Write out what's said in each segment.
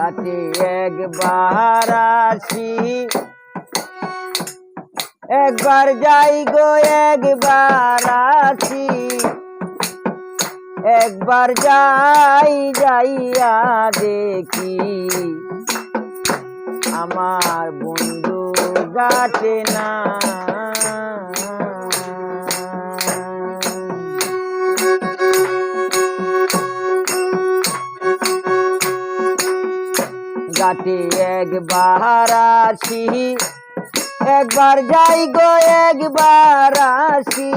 ঘাটে একবার আসি, একবার যাই গো একবার আসি, একবার যাই যাইয়া দেখি আমার বন্ধু ঘাটে না। ঘাটে একবার আসি, একবার যাই গো একবার আসি,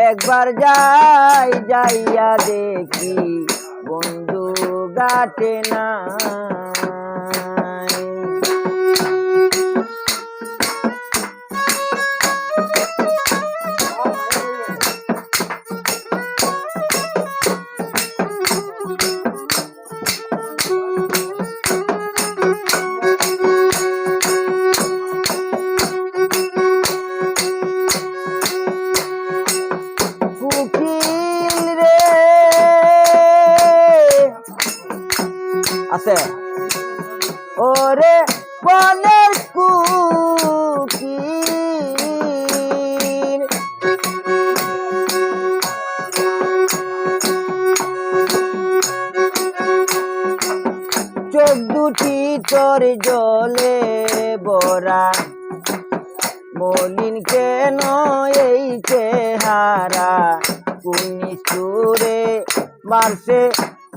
একবার যাই যাইয়া দেখি বন্ধু ঘাটে না। আছে ওরে বনের কুকিল, চোখ দুটি তোর জলে ভরা, মলিন কেন এই চেহারা, কোন সুরে মারছে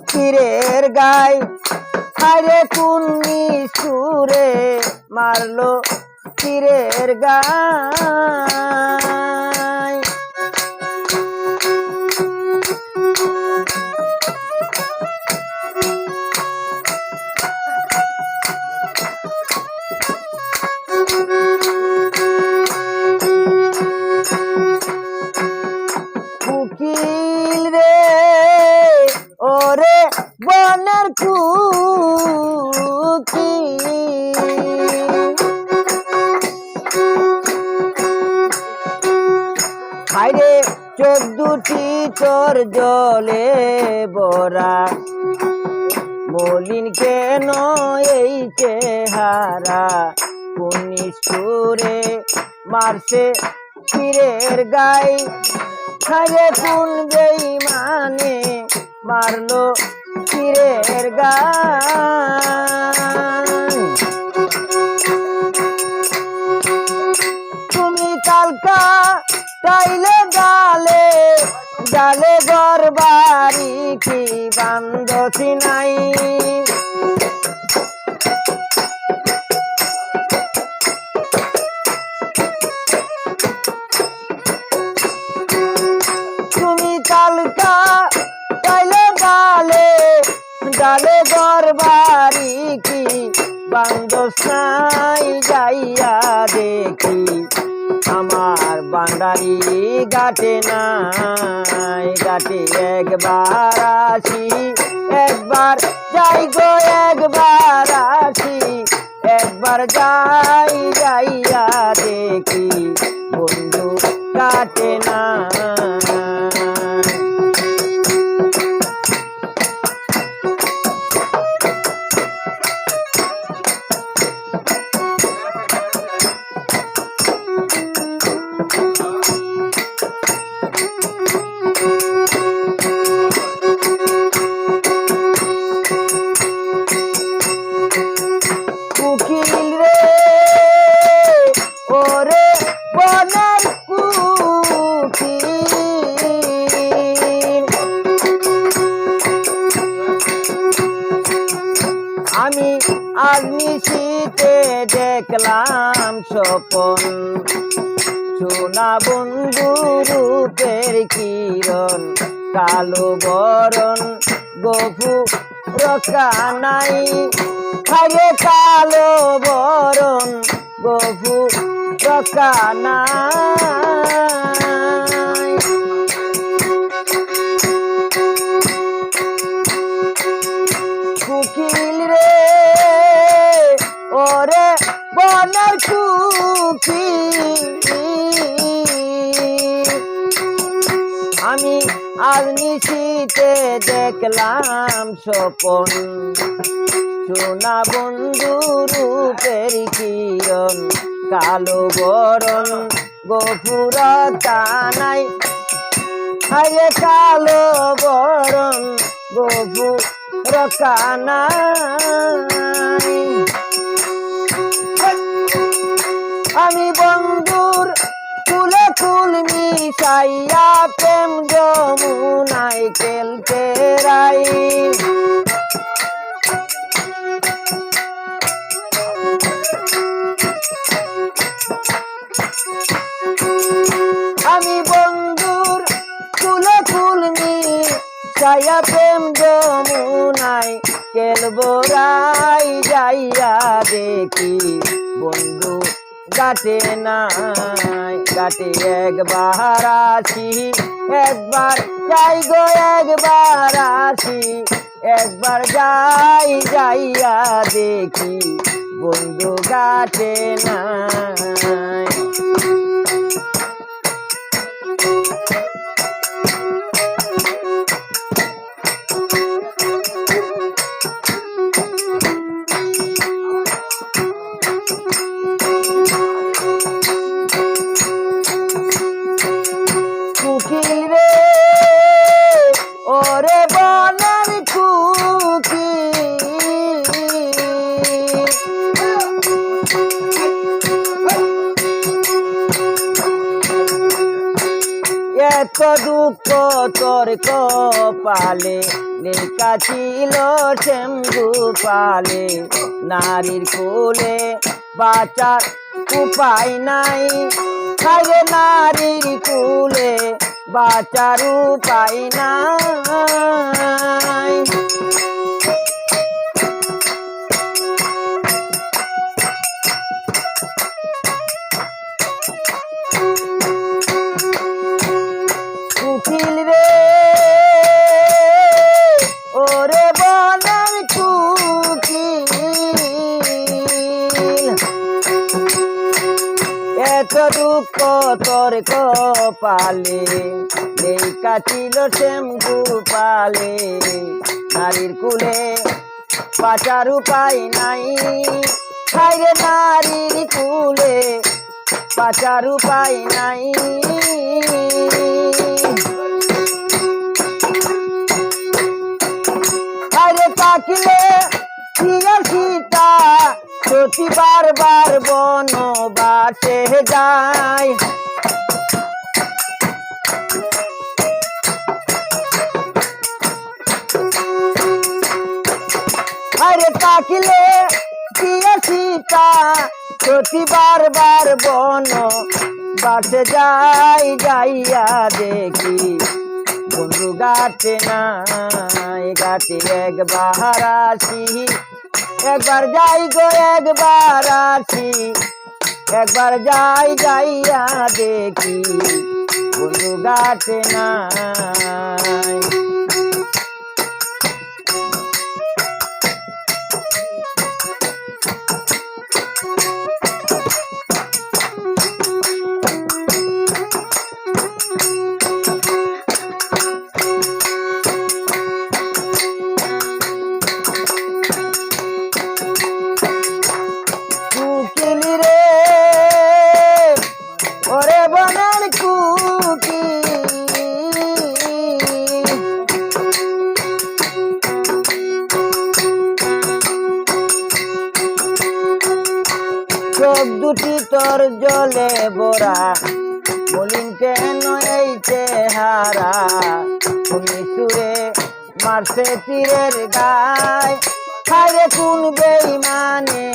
তীরের গায়, আরে কোন সুরে মারলো তীরের গায়। কুকিল রে ওরে বনের হায়রে চোখ দুটি তোর জলে ভরা, মলিন কেন এই চেহারা, কোন সুরে মারছে তীরের গায়ে, হায়রে কোন বেঈমানে মারলো তীরের গায়ে। তুমি কালকা তাইলে গালে গালে ঘর বাড়ি কি বান্ধছি নাই, তুমি কালকা তাইলে গালে গালে ঘর বাড়ি কি বান্ধস নাই, যাইয়া দেখি আমার বান্দারি ঘাটে নাই। ঘাটে একবার আসি, একবার যাই গো একবার আসি, একবার যাই যাইয়া দেখি বন্ধু ঘাটে না। কুকিল রে ওরে বনের কুকিল, আমি আজ নিশীতে দেখলাম স্বপন, সোনা বন্ধু রূপের কিরণ, কালো বরণ গফু রক্ষা নাই, আরে কালো বরণ গফু রক্ষা নাই। কুকিল রে ওরে বনের কুকিল, আমি আজ নিশীতে দেখলাম স্বপন, সোনা বন্ধু রূপের কিরণ কালো বরণ গফুরতা নাই হায় কালো বরণ গফুরতা নাই আমি বন্ধুর ফুলে ফুল মিশাইয়া প্রেম যমুনায় খেলতে রাই আমি বন্ধুর ফুলে ফুল মিশাইয়া প্রেম যমুনায় খেলবো রাই যাইয়া দেখি বন্ধু গাটে নাই গাটে একবার আসি একবার যাই গো একবার আসি একবার যাই যাইয়া দেখি বন্ধু গাটে নাই কুকিল রে ওরে বনের এত দুঃখ তোর কপালে লেখা ছিল শ্যামগু পালে নারীর কোলে বাঁচার উপায় নাই হায় নারীর কোলে বাঁচার উপায় নাই কুকিল রে ওরে বনের কুকিল এত দুঃখ তোর কপালে লেখা ছিল শ্যামগু পালে নারীর কুলে বাঁচার উপায় নাই হায় নারীর কুলে বাঁচার উপায় নাই আরে তাকিলে ফিরে সীতা সতী বারবার বনবাসে যায় আরে তাকিলে ফিরে সীতা সতী বারবার বনবাসে যায় যাইয়া দেখি বন্ধু গাটে নাই গাটে একবার আসি একবার যাই গো একবার আসি একবার যাই যাইয়া দেখি বন্ধু গাটে নাই ওরে বনের কুকি চোখ দুটি তোর জলে ভরা বলিন কেন এই চেহারা তুমি সুরে মারছে তীরের গায় খাইরে কোন বেঈমানে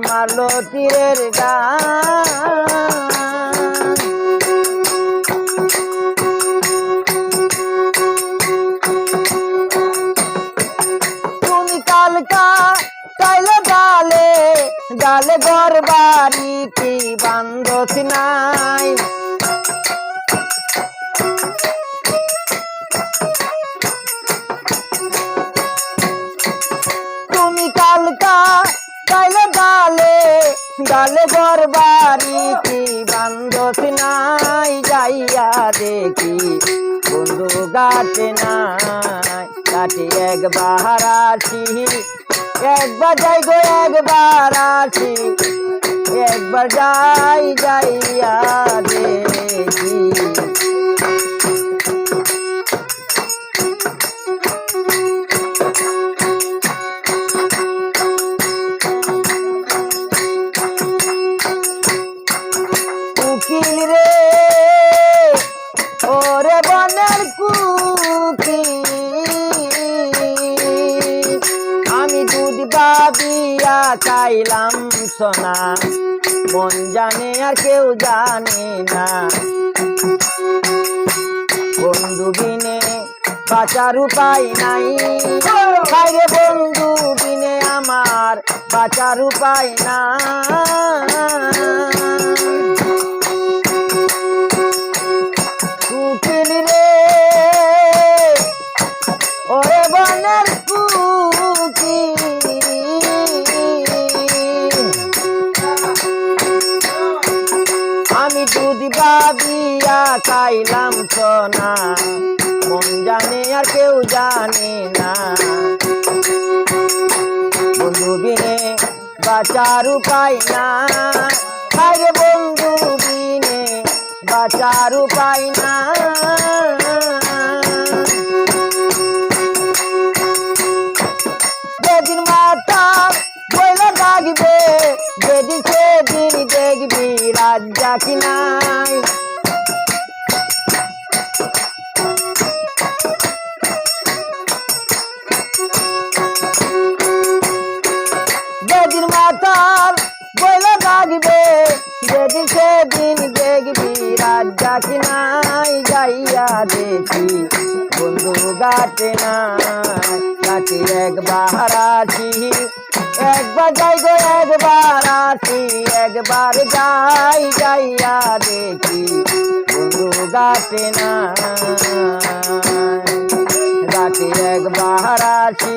মারলো তীরের গায় তুমি কালকা কাইলে ডালে ডালে ঘর বাড়ি কি বান্ধত নাই তুমি কালকা কাইলে ডালে ডালে ঘর বাড়ি কি বান্ধত নাই যাইয়া দেখি বন্ধু গাটে নাই গাটে একবার আসি একবার যাই গো একবার আসি, একবার যাই যাইয়া দেখি। উকিল রে ওরে বনের কুকিল, আমি দুধ বাবিয়া চাইলাম সোনা, মন জানে আর কেউ জানে না। বন্ধু বিনে বাঁচার উপায় নাই, বাইরে বন্ধু বিনে আমার বাঁচার উপায় না। উকিল রে ওরে বনের কুকিল, আমি দুধ বাবিয়া খাইলাম সোনা, মন জানে আর কেউ জানে না। বন্ধু বিনে বাঁচার উপায় না, আরে বন্ধু বিনে বাঁচার উপায় না। যেদিন মাথা বইলে ডাকবে, যেদিন সেদিন দেখবি রাজ্জা কি নাই। যেদিন মাথা বইলে ডাকবে, যেদিন সেদিন দেখবি রাজ্জা কি নাই। যাইয়া দেখি বন্ধু গাতে নাই, গাতে একবার আসি, একবার যাই গো একবার আসি, একবার যাই যাইয়া দেখি বন্ধু গাতে নাই। গাতে একবার আসি,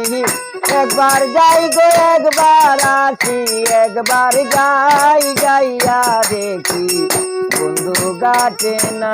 একবার যাই গো একবার আসি, একবার যাই যাইয়া দেখি বন্ধু গাতে না।